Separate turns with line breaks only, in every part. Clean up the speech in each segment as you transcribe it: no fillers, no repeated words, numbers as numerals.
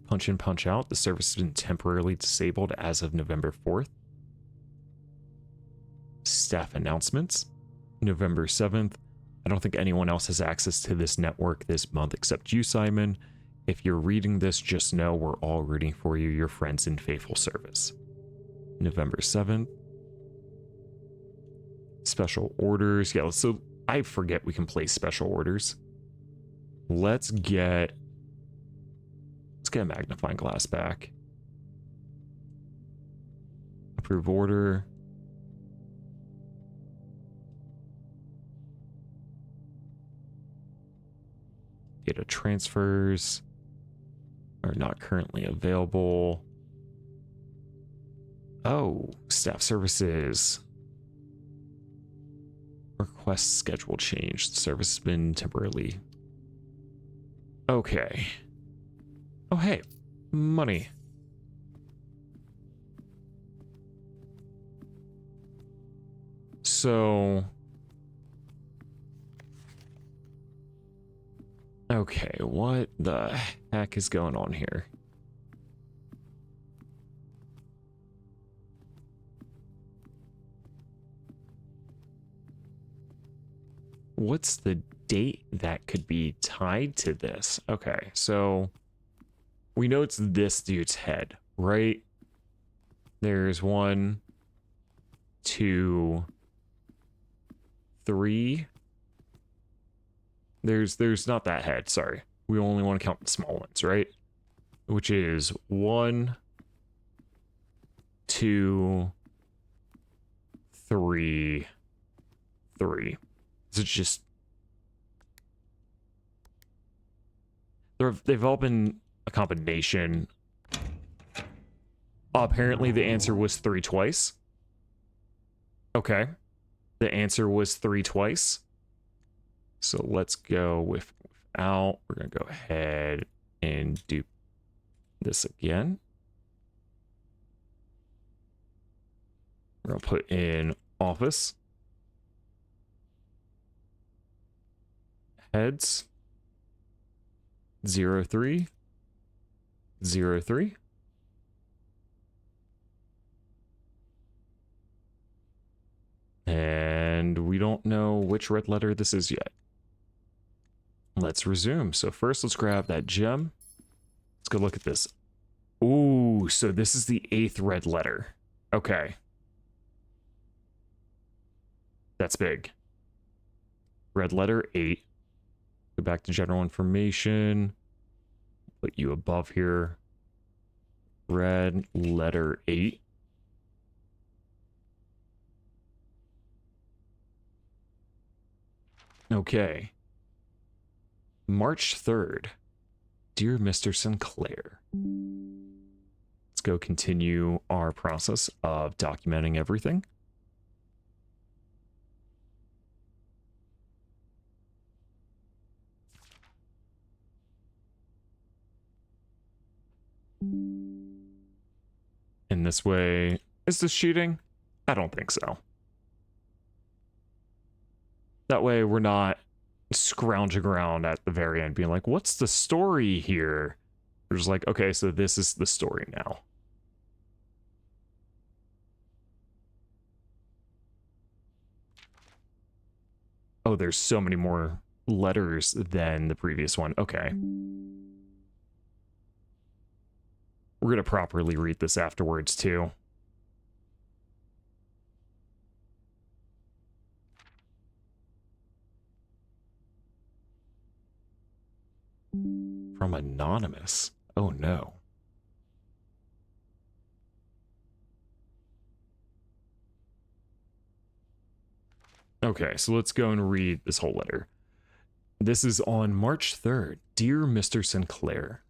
Punch in, punch out. The service has been temporarily disabled as of November 4th. Staff announcements. November 7th. I don't think anyone else has access to this network this month except you, Simon. If you're reading this, just know we're all rooting for you, your friends in faithful service. November 7th. Special orders. Yeah, so I forget we can place special orders. Let's get a magnifying glass back. Approve order. Data transfers are not currently available. Oh, staff services. Request schedule change. The service has been temporarily. Okay. Oh, hey, money. So. Okay, what the heck is going on here? What's the date that could be tied to this? Okay, so we know it's this dude's head, right? There's 1, 2, 3. There's not that head, sorry. We only want to count the small ones, right? Which is 1, 2, 3, 3. So it's just they've all been a combination. Apparently the answer was 3 twice. Okay. The answer was 3 twice. So let's go without. We're going to go ahead and do this again. We're going to put in office. Heads. 03. 03. And we don't know which red letter this is yet. Let's resume. So first, let's grab that gem. Let's go look at this. Ooh, so this is the 8th red letter. Okay. That's big. Red letter 8. Go back to general information. Put you above here. Red letter 8. Okay. March 3rd. Dear Mr. Sinclair. Let's go continue our process of documenting everything. In this way, is this cheating? I don't think so. That way we're not scrounging around at the very end being like, what's the story here? We're just like, okay, so this is the story now. Oh, there's so many more letters than the previous one. Okay. We're going to properly read this afterwards, too. From Anonymous. Oh, no. Okay, so let's go and read this whole letter. This is on March 3rd. Dear Mr. Sinclair.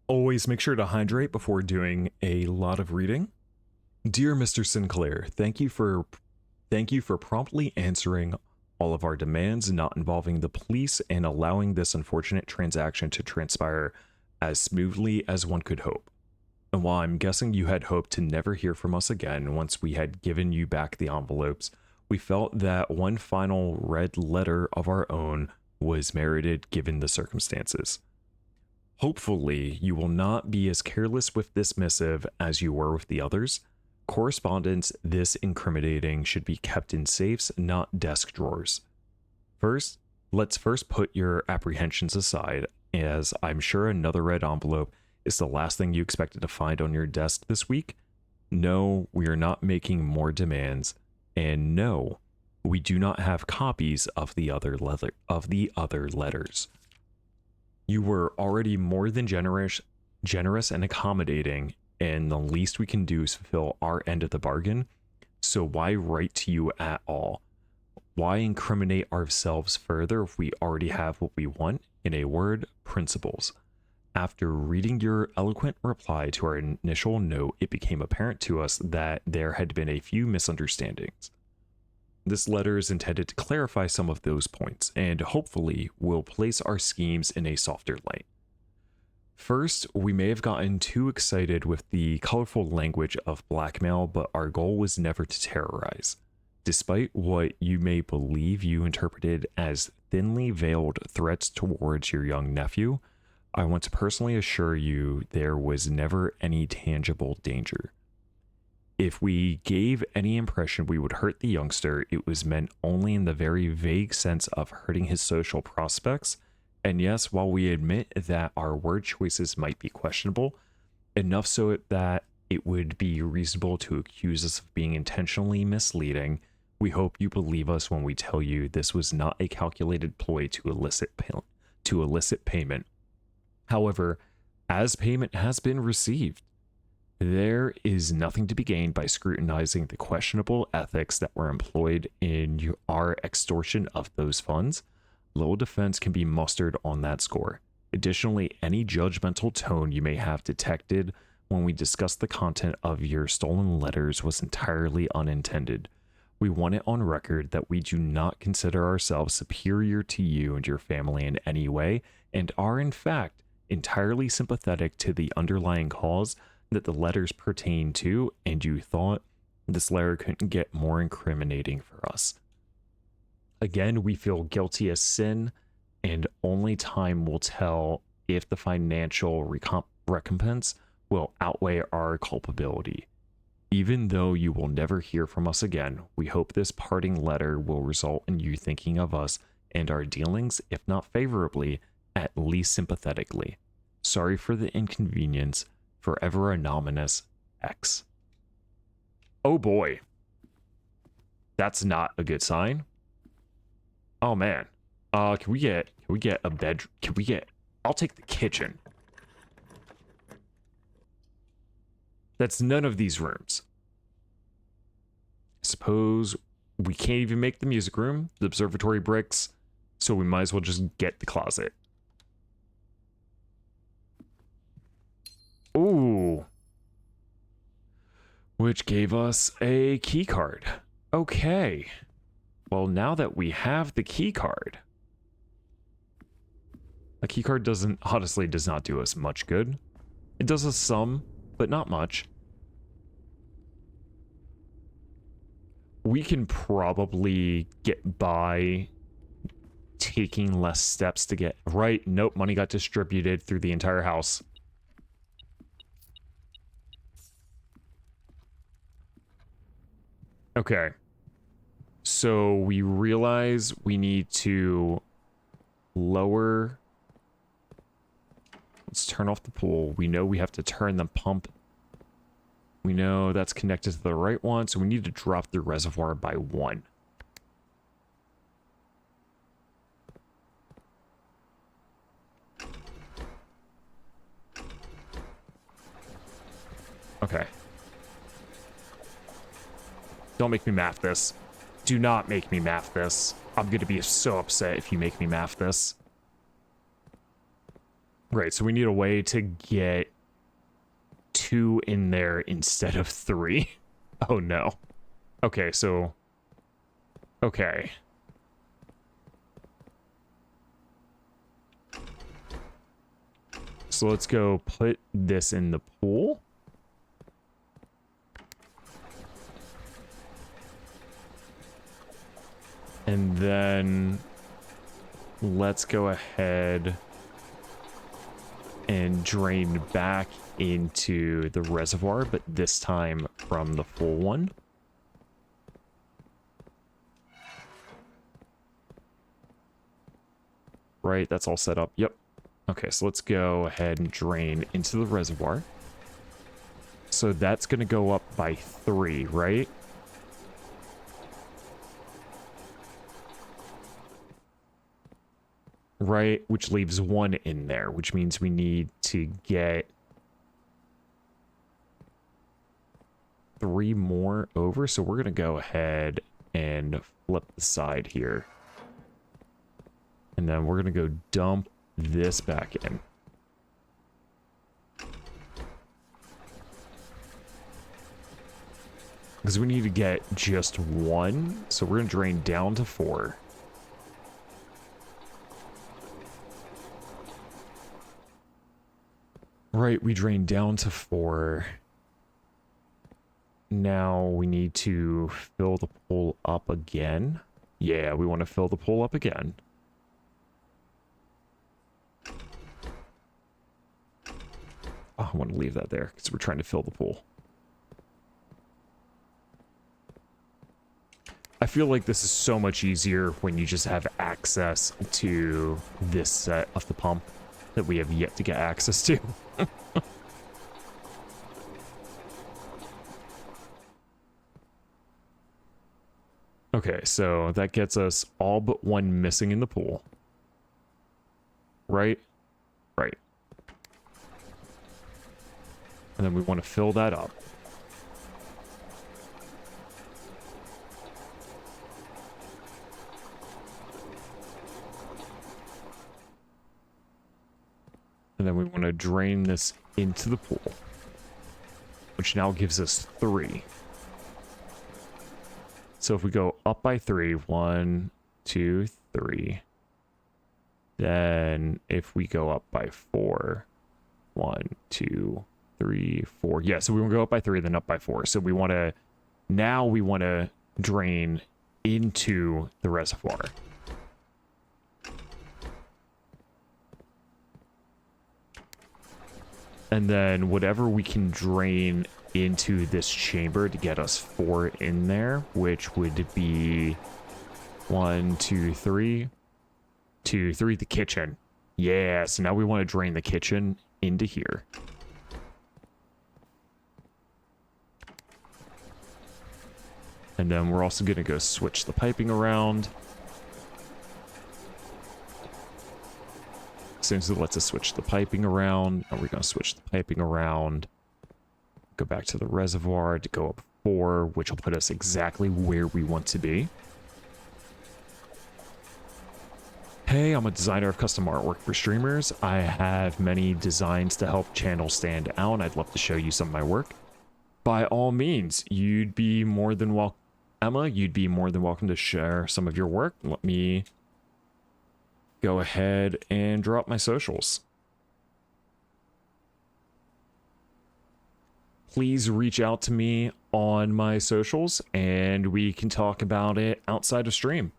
Always make sure to hydrate before doing a lot of reading. Dear Mr. Sinclair, thank you for promptly answering all of our demands not involving the police and allowing this unfortunate transaction to transpire as smoothly as one could hope. And while I'm guessing you had hoped to never hear from us again once we had given you back the envelopes, we felt that one final red letter of our own was merited given the circumstances. Hopefully, you will not be as careless with this missive as you were with the others. Correspondence this incriminating should be kept in safes, not desk drawers. Let's first put your apprehensions aside, as I'm sure another red envelope is the last thing you expected to find on your desk this week. No, we are not making more demands, and no, we do not have copies of the other letters. You were already more than generous and accommodating, and the least we can do is fulfill our end of the bargain. So why write to you at all? Why incriminate ourselves further if we already have what we want? In a word, principles. After reading your eloquent reply to our initial note, it became apparent to us that there had been a few misunderstandings. This letter is intended to clarify some of those points, and hopefully will place our schemes in a softer light. First, we may have gotten too excited with the colorful language of blackmail, but our goal was never to terrorize. Despite what you may believe you interpreted as thinly veiled threats towards your young nephew, I want to personally assure you there was never any tangible danger. If we gave any impression we would hurt the youngster, it was meant only in the very vague sense of hurting his social prospects. And yes, while we admit that our word choices might be questionable, enough so that it would be reasonable to accuse us of being intentionally misleading, we hope you believe us when we tell you this was not a calculated ploy to elicit payment. However, as payment has been received, there is nothing to be gained by scrutinizing the questionable ethics that were employed in our extortion of those funds. Little defense can be mustered on that score. Additionally, any judgmental tone you may have detected when we discussed the content of your stolen letters was entirely unintended. We want it on record that we do not consider ourselves superior to you and your family in any way, and are in fact entirely sympathetic to the underlying cause that the letters pertain to, and you thought this letter couldn't get more incriminating for us. Again, we feel guilty as sin, and only time will tell if the financial recompense will outweigh our culpability. Even though you will never hear from us again, we hope this parting letter will result in you thinking of us and our dealings, if not favorably, at least sympathetically. Sorry for the inconvenience. Forever anonymous, X. Oh boy. That's not a good sign. Oh man. Can we get a bed? I'll take the kitchen. That's none of these rooms. I suppose we can't even make the music room, the observatory bricks, so we might as well just get the closet. Ooh. Which gave us a key card. Okay. Well, now that we have the key card, a key card does not do us much good. It does us some, but not much. We can probably get by taking less steps to get right. Nope, money got distributed through the entire house. Okay. So we realize we need to lower. Let's turn off the pool. We know we have to turn the pump. We know that's connected to the right one, so we need to drop the reservoir by 1. Okay. Don't make me math this. Do not make me math this. I'm going to be so upset if you make me math this. Right, so we need a way to get 2 in there instead of 3. Oh no. Okay, so... Okay. So let's go put this in the pool. And then let's go ahead and drain back into the reservoir, but this time from the full one. Right, that's all set up. Yep. Okay, so let's go ahead and drain into the reservoir. So that's going to go up by 3, right? Right, which leaves 1 in there, which means we need to get 3 more over. So we're going to go ahead and flip the side here. And then we're going to go dump this back in. Because we need to get just 1. So we're going to drain down to 4. Right, we drain down to 4. Now we need to fill the pool up again. Yeah, we want to fill the pool up again. Oh, I want to leave that there because we're trying to fill the pool. I feel like this is so much easier when you just have access to this set of the pump that we have yet to get access to. Okay, so that gets us all but 1 missing in the pool. Right? Right. And then we want to fill that up. And then we want to drain this into the pool, which now gives us 3. So if we go up by 3, 1, 2, 3. Then if we go up by 4, 1, 2, 3, 4. Yeah, so we want to go up by 3, then up by 4. So we want to, now we want to drain into the reservoir. And then whatever we can drain into this chamber to get us 4 in there, which would be 1, 2, 3. 2, 3, the kitchen. Yeah, so now we want to drain the kitchen into here. And then we're also going to go switch the piping around. As soon as it lets us switch the piping around, and we're going to switch the piping around. Go back to the reservoir to go up 4, which will put us exactly where we want to be. Hey, I'm a designer of custom artwork for streamers. I have many designs to help channels stand out. I'd love to show you some of my work. By all means, you'd be more than welcome. Emma, you'd be more than welcome to share some of your work. Let me go ahead and drop my socials. Please reach out to me on my socials and we can talk about it outside of stream.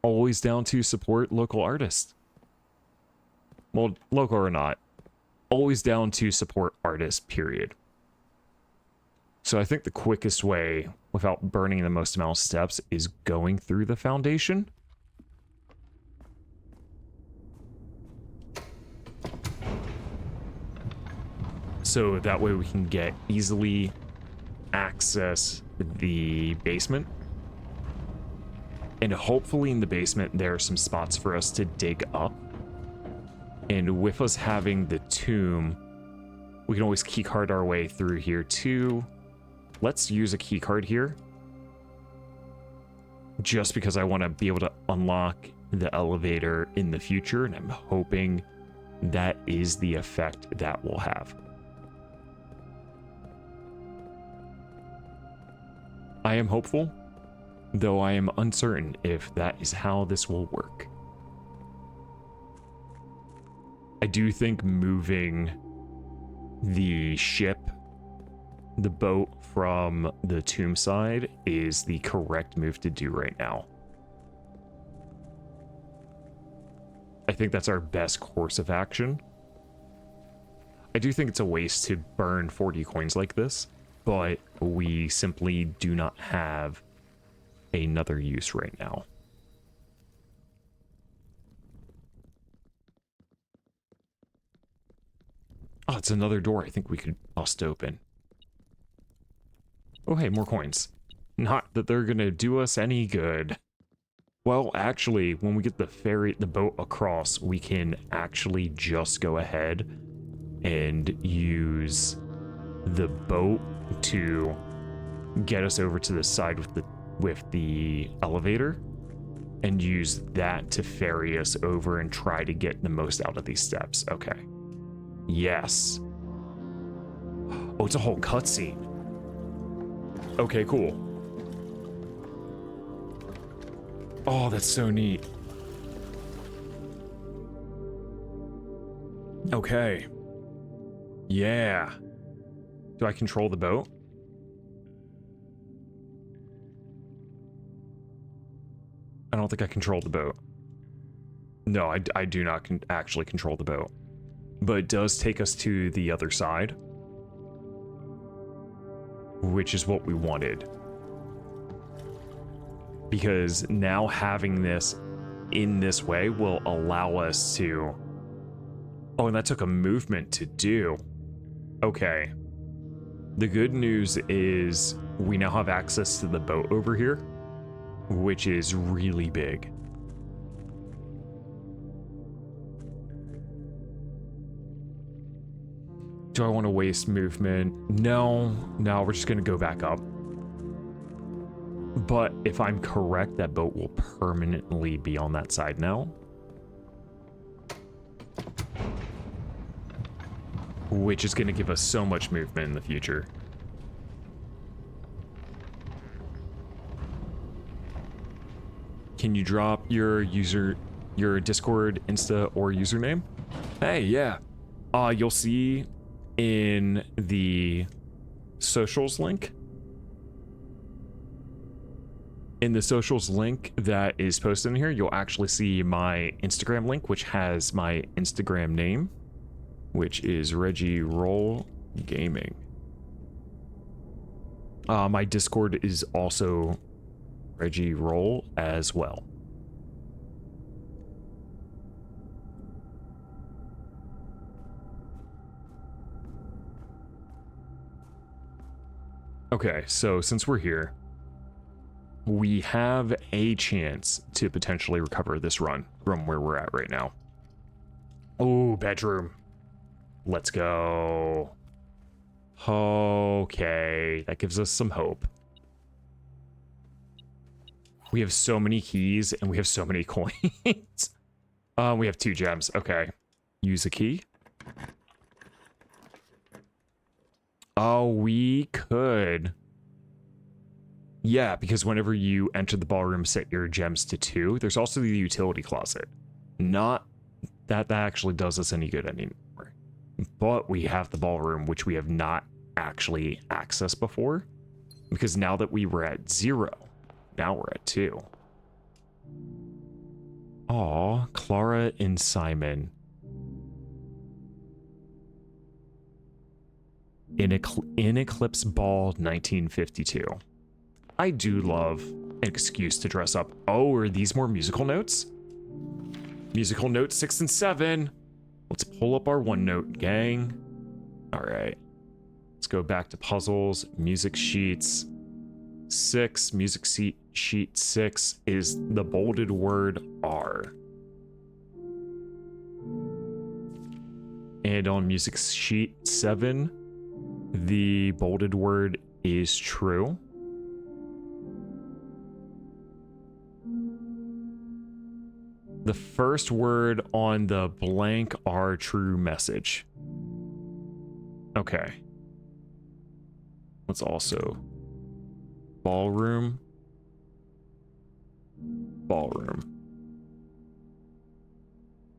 Always down to support local artists. Well, local or not. Always down to support artists, period. So I think the quickest way, without burning the most amount of steps, is going through the foundation. So that way we can get easily access the basement. And hopefully in the basement there are some spots for us to dig up. And with us having the tomb, we can always keycard our way through here too. Let's use a keycard here. Just because I want to be able to unlock the elevator in the future, and I'm hoping that is the effect that will have. I am hopeful, though I am uncertain if that is how this will work. I do think moving the ship, the boat from the tomb side, is the correct move to do right now. I think that's our best course of action. I do think it's a waste to burn 40 coins like this, but we simply do not have another use right now. Oh, it's another door I think we could bust open. Oh, hey, more coins. Not that they're gonna do us any good. Well, actually, when we get the boat across, we can actually just go ahead and use the boat to get us over to the side with the elevator, and use that to ferry us over and try to get the most out of these steps. Okay. Yes. Oh, it's a whole cutscene. Okay, cool. Oh, that's so neat. Okay. Yeah. Do I control the boat? I don't think I control the boat. No, I do not actually control the boat. But it does take us to the other side, which is what we wanted. Because now having this in this way will allow us to... Oh, and that took a movement to do. Okay. The good news is we now have access to the boat over here, which is really big. Do I want to waste movement? No, we're just going to go back up. But if I'm correct, that boat will permanently be on that side now. Which is going to give us so much movement in the future. Can you drop your Discord, Insta, or username? Hey, yeah. You'll see in the socials link. In the socials link that is posted in here, you'll actually see my Instagram link, which has my Instagram name, which is Reggie Roll Gaming. My Discord is also Reggie Roll as well. Okay, so since we're here, we have a chance to potentially recover this run from where we're at right now. Oh, bedroom. Let's go. Okay, that gives us some hope. We have so many keys and we have so many coins. We have 2 gems. Okay. Use a key. Oh, we could. Yeah, because whenever you enter the ballroom, set your gems to 2. There's also the utility closet. Not that that actually does us any good anymore. But we have the ballroom, which we have not actually accessed before. Because now that we were at 0, now we're at 2. Aw, Clara and Simon. In Eclipse Ball 1952. I do love an excuse to dress up. Oh, are these more musical notes? Musical notes 6 and 7. Let's pull up our OneNote, gang. All right. Let's go back to puzzles, music sheets. 6, music sheet 6 is the bolded word R. And on music sheet 7, the bolded word is true. The first word on the blank are true message. Okay. Let's also ballroom. Ballroom.